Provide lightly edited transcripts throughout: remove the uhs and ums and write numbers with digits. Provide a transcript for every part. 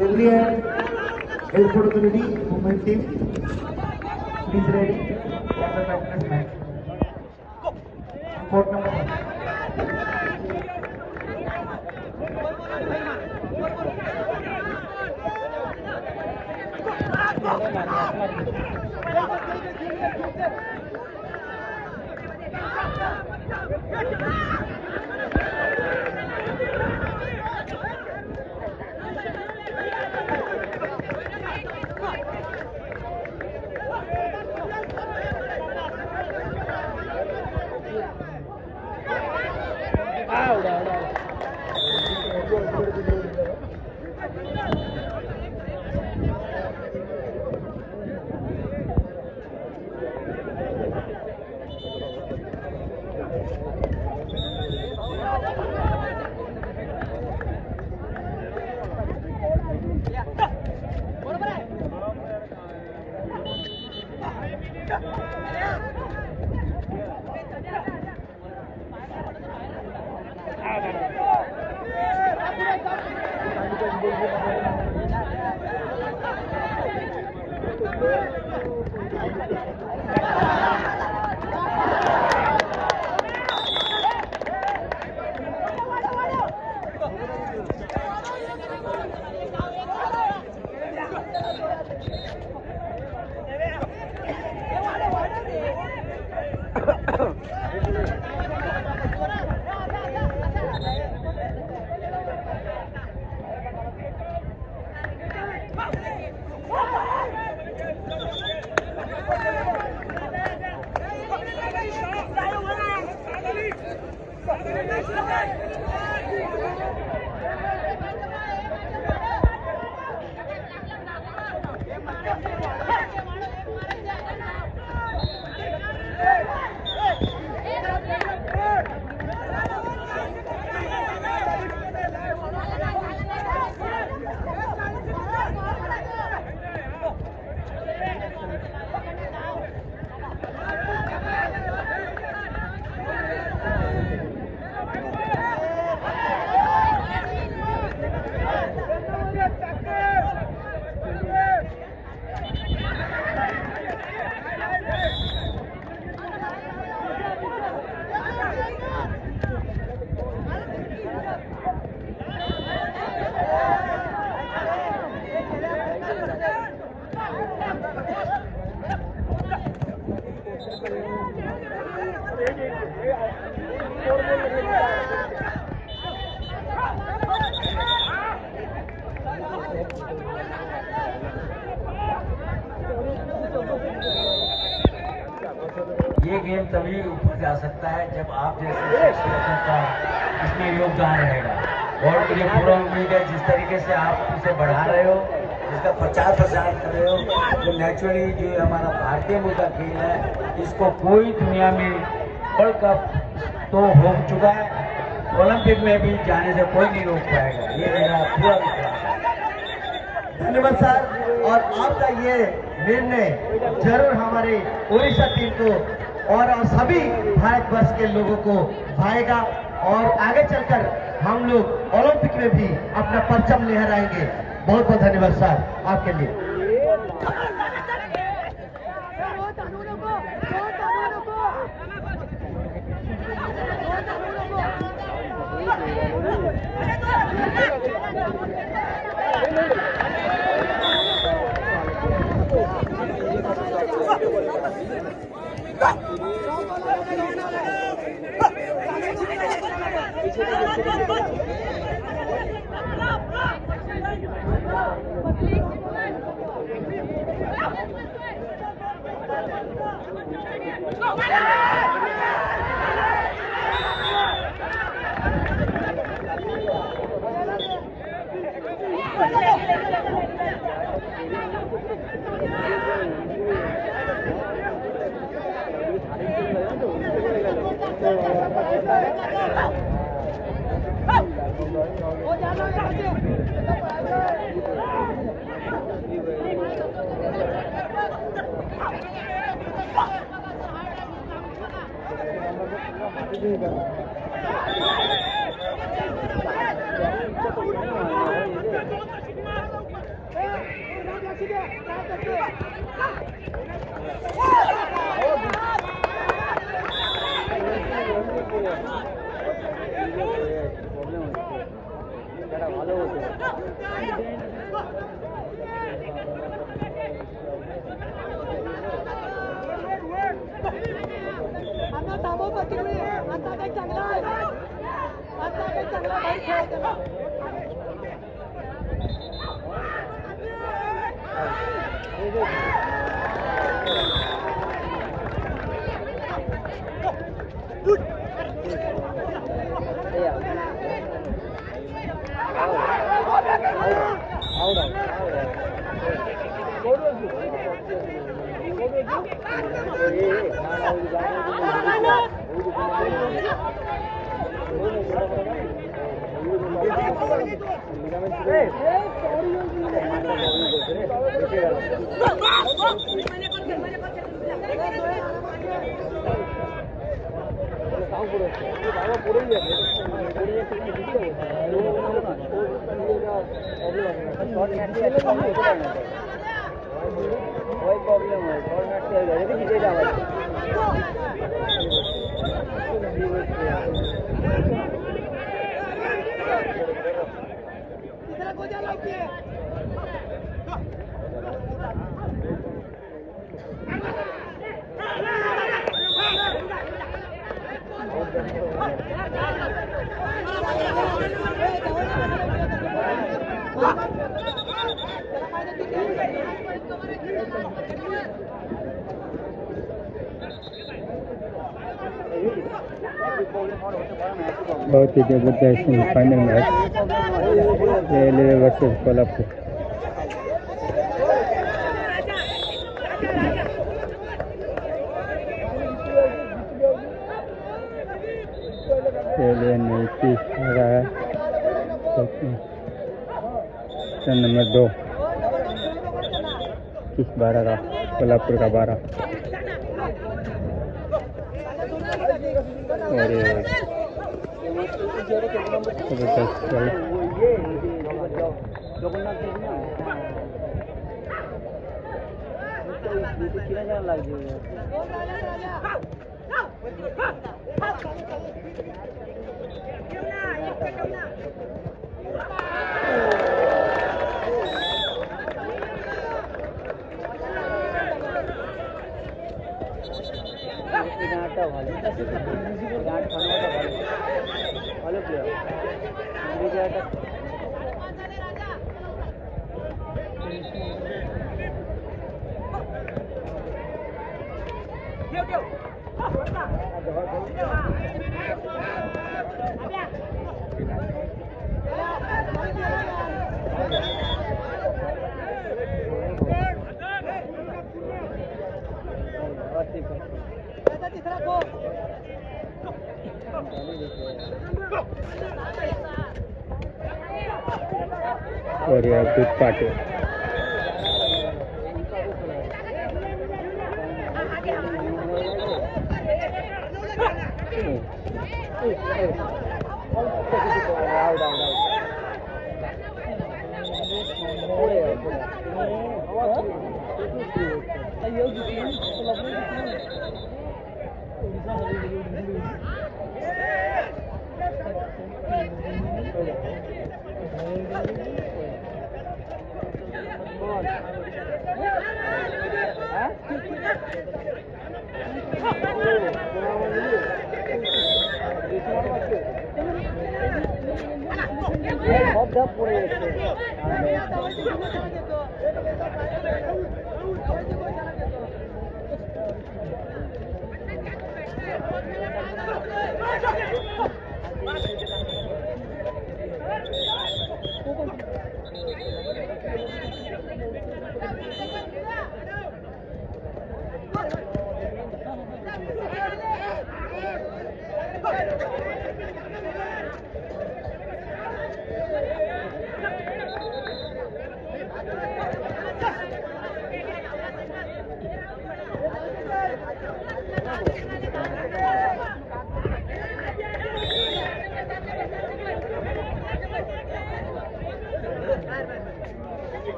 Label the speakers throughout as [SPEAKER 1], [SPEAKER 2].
[SPEAKER 1] Every head opportunity, movement team, please ready. Water practice match. Court number 1.
[SPEAKER 2] ये game तभी ऊपर जा सकता है जब आप जैसे शिक्षकों का इसमें योगदान रहेगा। और मुझे पूरा उम्मीद है जिस तरीके से आप इसे बढ़ा रहे हो, इसका प्रचार प्रसार कर रहे हो, तो नेचुरली जो हमारा भारतीय मुल्क का खेल है इसको कोई दुनिया में वर्ल्ड कप तो हो चुका है, ओलंपिक में भी जाने से कोई नहीं रोक पाएगा, ये मेरा पूरा विश्वास है।
[SPEAKER 1] धन्यवाद सर। और आपका ये निर्णय जरूर हमारे उड़ीसा टीम को और सभी भारतवर्ष के लोगों को भाएगा और आगे चलकर हम लोग ओलंपिक में भी अपना परचम लहराएंगे। बहुत बहुत धन्यवाद सर आपके लिए।
[SPEAKER 3] बहुत ही जबरदस्त semifinal match railway versus Kolhapur. Railway ने 21 रहा है, नंबर 2 21-12 का, कोल्हापुर का 12। और यह दूध पाटे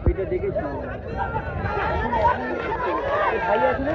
[SPEAKER 3] ভিডিও দেখেছি ভাই আসলে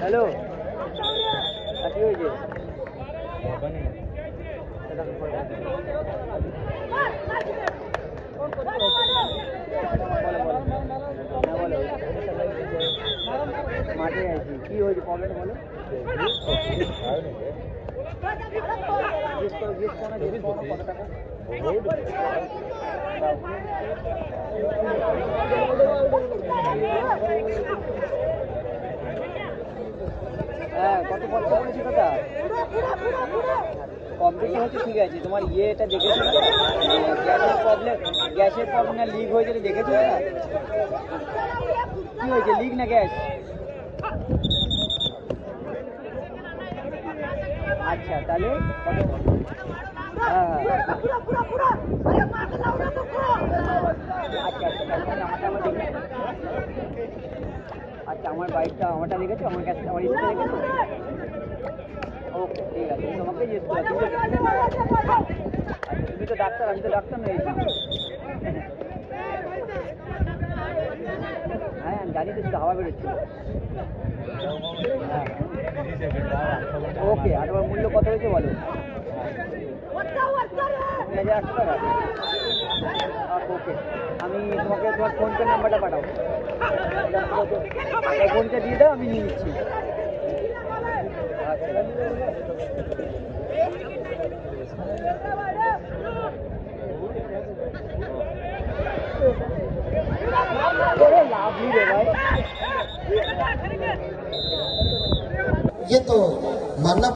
[SPEAKER 3] हेलो अच्छी हुई মাঠে আছি কি হয়েছে প্রবলেম বলো কত টাকা হ্যাঁ কত কত বলেছি দাদা কমপ্লিট হচ্ছে ঠিক আছে তোমার ইয়েটা দেখেছো না গ্যাসের প্রবলেম না লিক হয়েছে দেখেছো না কি হয়েছে লিক না গ্যাস আচ্ছা তাহলে হ্যাঁ আচ্ছা আচ্ছা আমার বাইকটা আমারটা দেখেছো আমার কাছে আমার ইস্যুটা দেখেছো ওকে ঠিক আছে তোমাকে জিজ্ঞেস করলাম তুমি তো ডাক্তার আমি তো ডাক্তার নই হ্যাঁ আমি জানি তো শুধু হাওয়া বেরোচ্ছে হ্যাঁ ওকে আর তোমার মূল্য কত হয়েছে বলো 3,800 টাকা ওকে আমি তোমাকে তোমার ফোনপে নাম্বারটা পাঠাবো ফোনটা দিয়ে দাও আমি নিয়ে নিচ্ছি
[SPEAKER 1] ये तो मानना